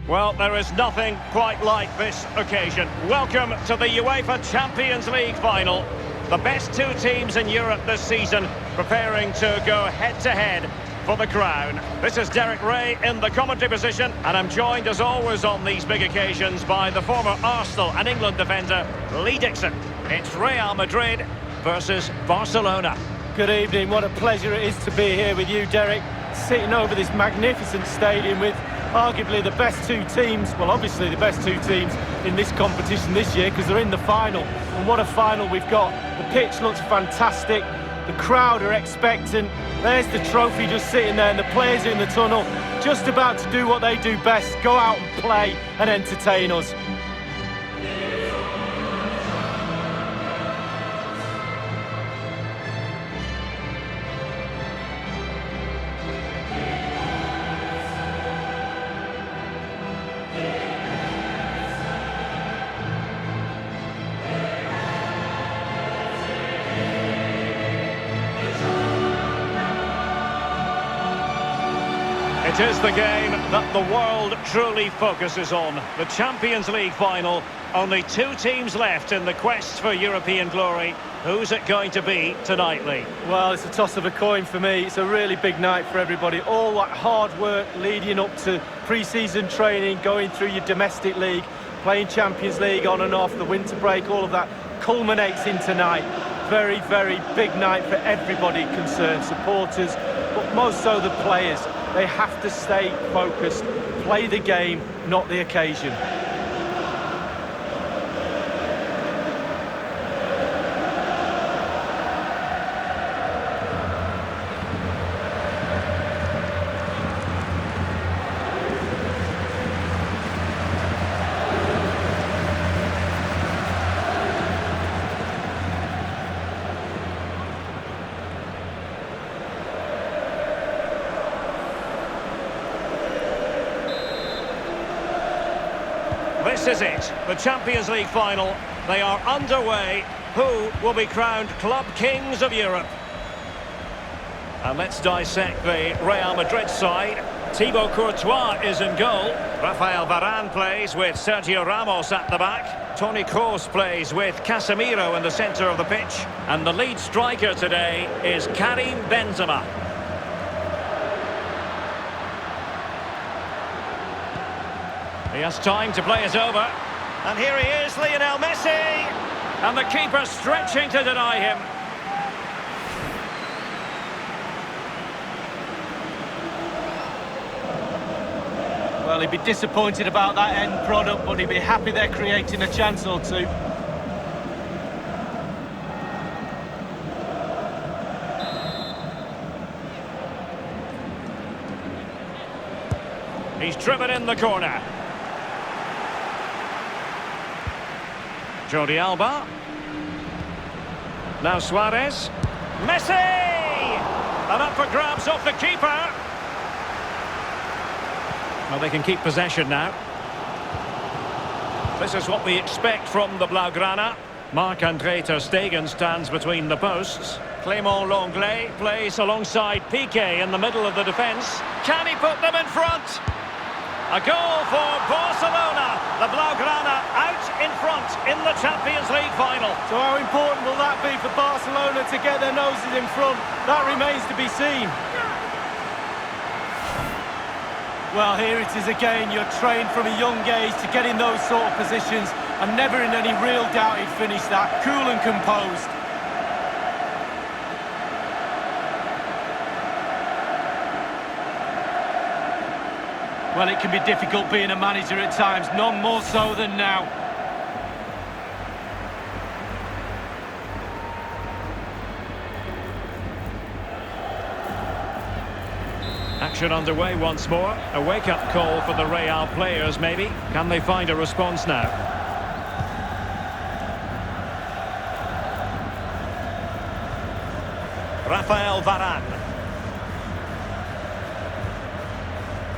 Well, there is nothing quite like this occasion. Welcome to the UEFA Champions League Final. The best two teams in Europe this season preparing to go head-to-head for the crown. This is Derek Ray in the commentary position, and I'm joined as always on these big occasions by the former Arsenal and England defender, Lee Dixon. It's Real Madrid versus Barcelona. Good evening, what a pleasure it is to be here with you, Derek, sitting over this magnificent stadium with arguably the best two teams, well obviously the best two teams in this competition this year because they're in the final. And what a final we've got. The pitch looks fantastic, the crowd are expectant, there's the trophy just sitting there and the players in the tunnel just about to do what they do best, go out and play and entertain us. It is the game that the world truly focuses on. The Champions League Final. Only two teams left in the quest for European glory. Who's it going to be tonight, Lee? Well, it's a toss of a coin for me. It's a really big night for everybody. All that hard work leading up to pre-season training, going through your domestic league, playing Champions League on and off, the winter break, all of that culminates in tonight. Very, very big night for everybody concerned. Supporters, but most so the players. They have to stay focused, play the game, not the occasion. This is it, the Champions League Final. They are underway. Who will be crowned Club Kings of Europe? And let's dissect the Real Madrid side. Thibaut Courtois is in goal. Rafael Varane plays with Sergio Ramos at the back. Toni Kroos plays with Casemiro in the centre of the pitch. And the lead striker today is Karim Benzema. He has time to play it over. And here he is, Lionel Messi. And the keeper stretching to deny him. Well, he'd be disappointed about that end product, but he'd be happy they're creating a chance or two. He's driven in the corner. Jordi Alba. Now Suarez. Messi! And up for grabs off the keeper. Well, they can keep possession now. This is what we expect from the Blaugrana. Marc-André ter Stegen stands between the posts. Clément Lenglet plays alongside Piqué in the middle of the defence. Can he put them in front? A goal for Barcelona. The Blaugrana out in front in the Champions League Final. So how important will that be for Barcelona to get their noses in front? That remains to be seen. Well, here it is again. You're trained from a young age to get in those sort of positions and never in any real doubt he'd finish that. Cool and composed. Well, it can be difficult being a manager at times, none more so than now. Action underway once more. A wake-up call for the Real players, maybe. Can they find a response now? Rafael Varane.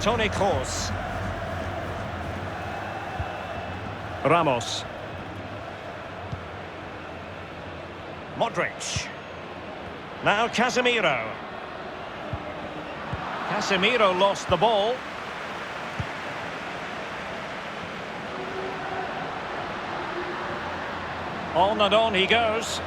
Toni Kroos. Ramos. Modric. Now Casemiro. Casemiro lost the ball. On and on he goes.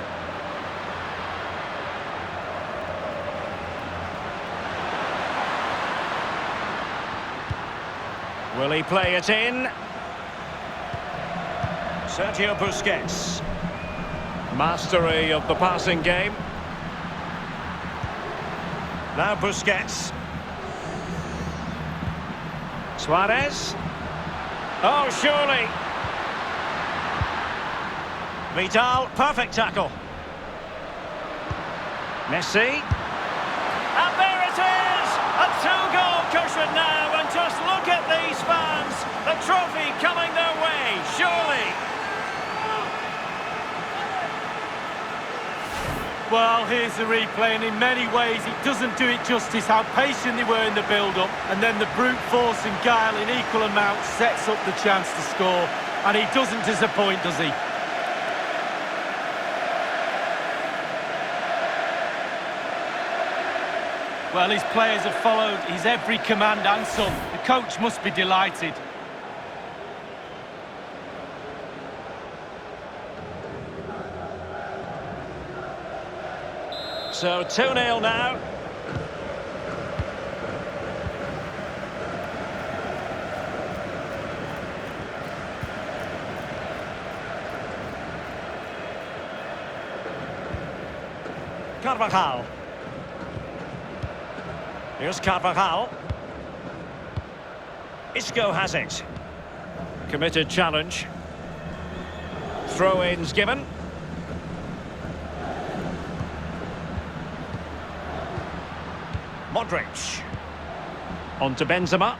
Will he play it in? Sergio Busquets. Mastery of the passing game. Now Busquets. Suarez. Oh, surely. Vidal, perfect tackle. Messi. And there it is! A two-goal cushion now, and just look at these fans. The trophy coming their way, surely. Well, here's the replay, and in many ways it doesn't do it justice how patient they were in the build-up, and then the brute force and guile in equal amounts sets up the chance to score, and he doesn't disappoint, does he? Well, his players have followed his every command and some. The coach must be delighted. So 2-0 now. Carvajal. Here's Carvajal. Isco has it. Committed challenge. Throw-ins given. Modric. On to Benzema.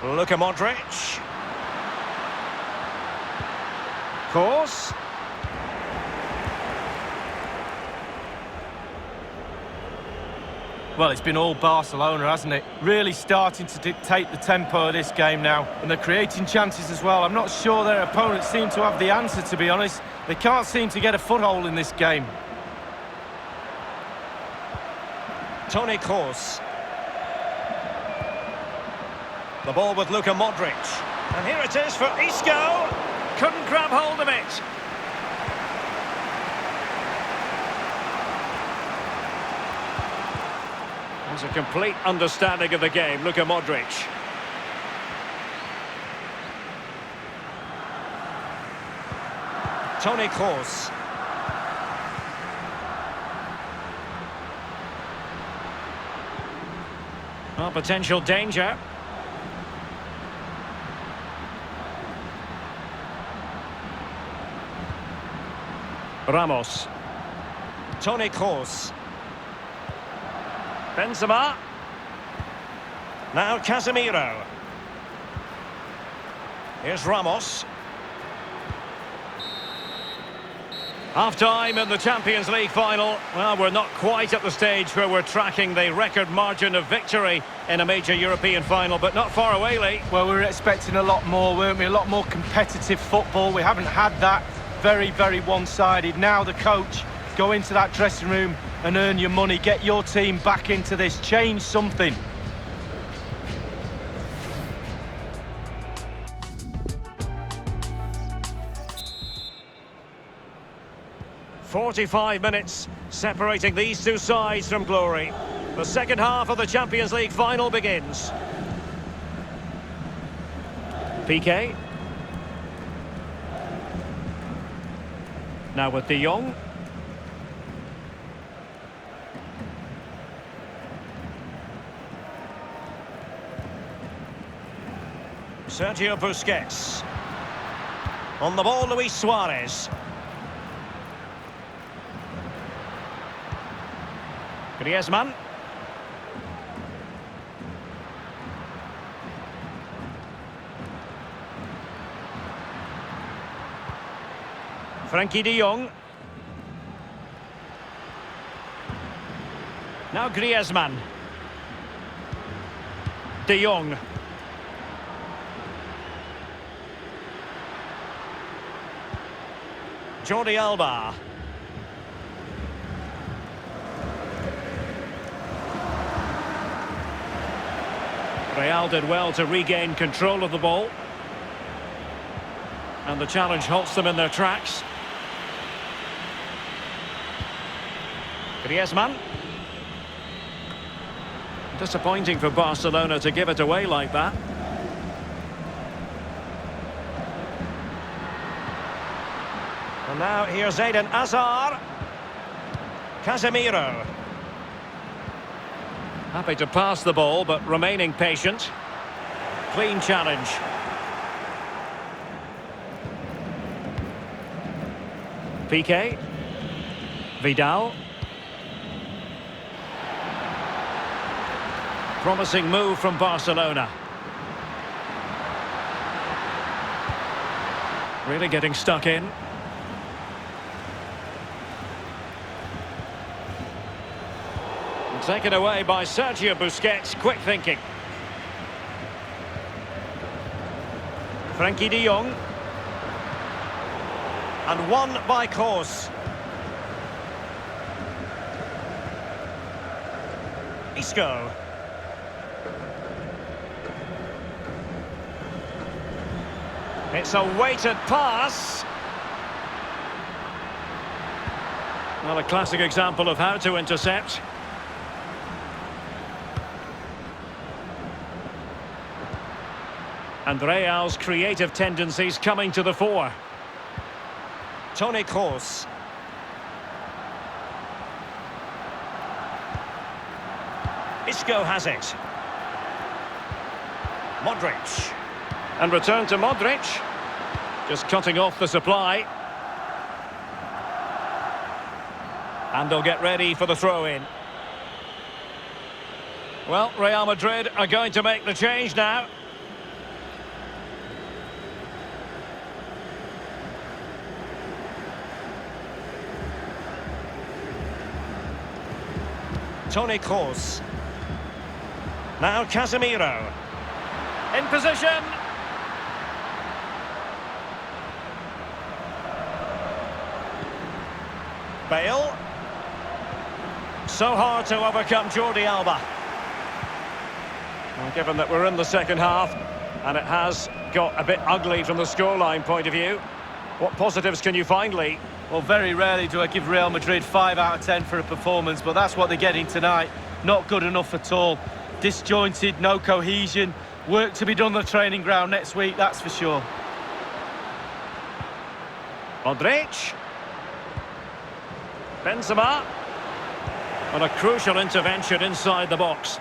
Luka Modric. Course. Well, it's been all Barcelona, hasn't it? Really starting to dictate the tempo of this game now. And they're creating chances as well. I'm not sure their opponents seem to have the answer, to be honest. They can't seem to get a foothold in this game. Toni Kroos. The ball with Luka Modric. And here it is for Isco. Couldn't grab hold of it. There's a complete understanding of the game, Luka Modric. Toni Kroos. Oh, potential danger. Ramos. Toni Kroos. Benzema. Now Casemiro. Here's Ramos. Half-time in the Champions League Final. Well, we're not quite at the stage where we're tracking the record margin of victory in a major European final, but not far away, Lee. Well, we were expecting a lot more, weren't we? A lot more competitive football. We haven't had that. Very, very one-sided. Now the coach, go into that dressing room and earn your money. Get your team back into this. Change something. "45 minutes separating these two sides from glory. The second half of the Champions League final begins. Piqué. Now with De Jong. Sergio Busquets. On the ball, Luis Suarez. Griezmann. Frankie de Jong. Now Griezmann. De Jong. Jordi Alba. Real did well to regain control of the ball. And the challenge halts them in their tracks. Griezmann. Disappointing for Barcelona to give it away like that. And now here's Eden Hazard. Casemiro. Happy to pass the ball, but remaining patient. Clean challenge. Piqué. Vidal. Promising move from Barcelona. Really getting stuck in. Taken away by Sergio Busquets, quick thinking. Frankie de Jong. And won by Kroos. Isco. It's a weighted pass. Well, a classic example of how to intercept. And Real's creative tendencies coming to the fore. Toni Kroos. Isco has it. Modric. And return to Modric. Just cutting off the supply. And they'll get ready for the throw-in. Well, Real Madrid are going to make the change now. Toni Kroos. Now Casemiro. In position. Bale. So hard to overcome Jordi Alba. Well, given that we're in the second half, and it has got a bit ugly from the scoreline point of view, what positives can you find, Lee? Well, very rarely do I give Real Madrid 5 out of 10 for a performance, but that's what they're getting tonight. Not good enough at all. Disjointed, no cohesion. Work to be done on the training ground next week, that's for sure. Modric. Benzema. On a crucial intervention inside the box.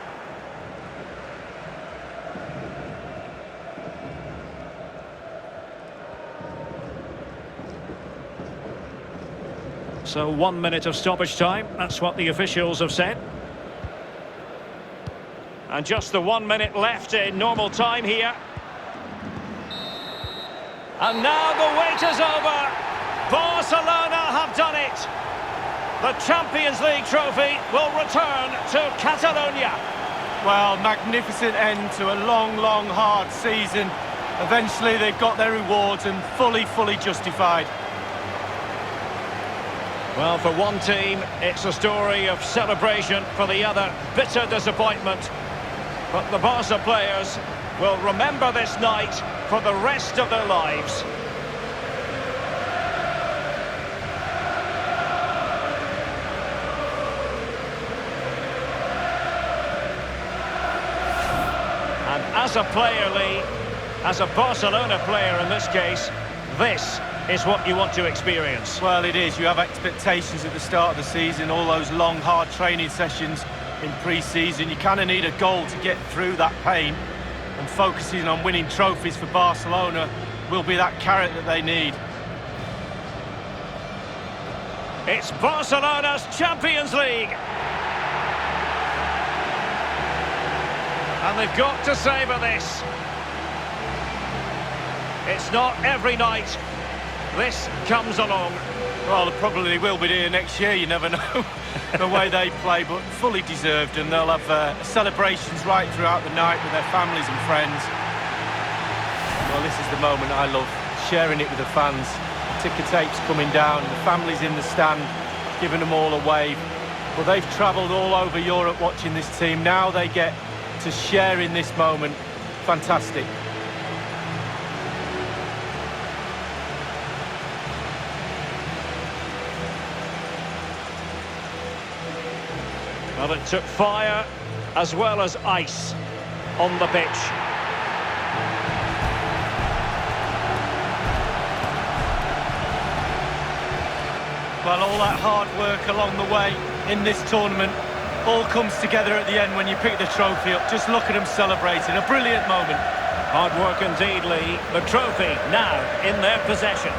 So 1 minute of stoppage time, that's what the officials have said. And just the 1 minute left in normal time here. And now the wait is over. Barcelona have done it. The Champions League trophy will return to Catalonia. Well, magnificent end to a long, long, hard season. Eventually they've got their rewards and fully justified. Well, for one team, it's a story of celebration. For the other, bitter disappointment. But the Barca players will remember this night for the rest of their lives. And as a player, Lee, as a Barcelona player in this case, this is what you want to experience. Well, it is. You have expectations at the start of the season, all those long, hard training sessions in pre-season. You kind of need a goal to get through that pain, and focusing on winning trophies for Barcelona will be that carrot that they need. It's Barcelona's Champions League. And they've got to savour this. It's not every night this comes along. Well, they probably will be here next year, you never know, the way they play, but fully deserved, and they'll have celebrations right throughout the night with their families and friends. Well, this is the moment I love, sharing it with the fans. The ticker tape's coming down, the families in the stand, giving them all a wave. Well, they've travelled all over Europe watching this team. Now they get to share in this moment. Fantastic. Well, it took fire as well as ice on the pitch. Well, all that hard work along the way in this tournament all comes together at the end when you pick the trophy up. Just look at them celebrating. A brilliant moment. Hard work indeed, Lee. The trophy now in their possession.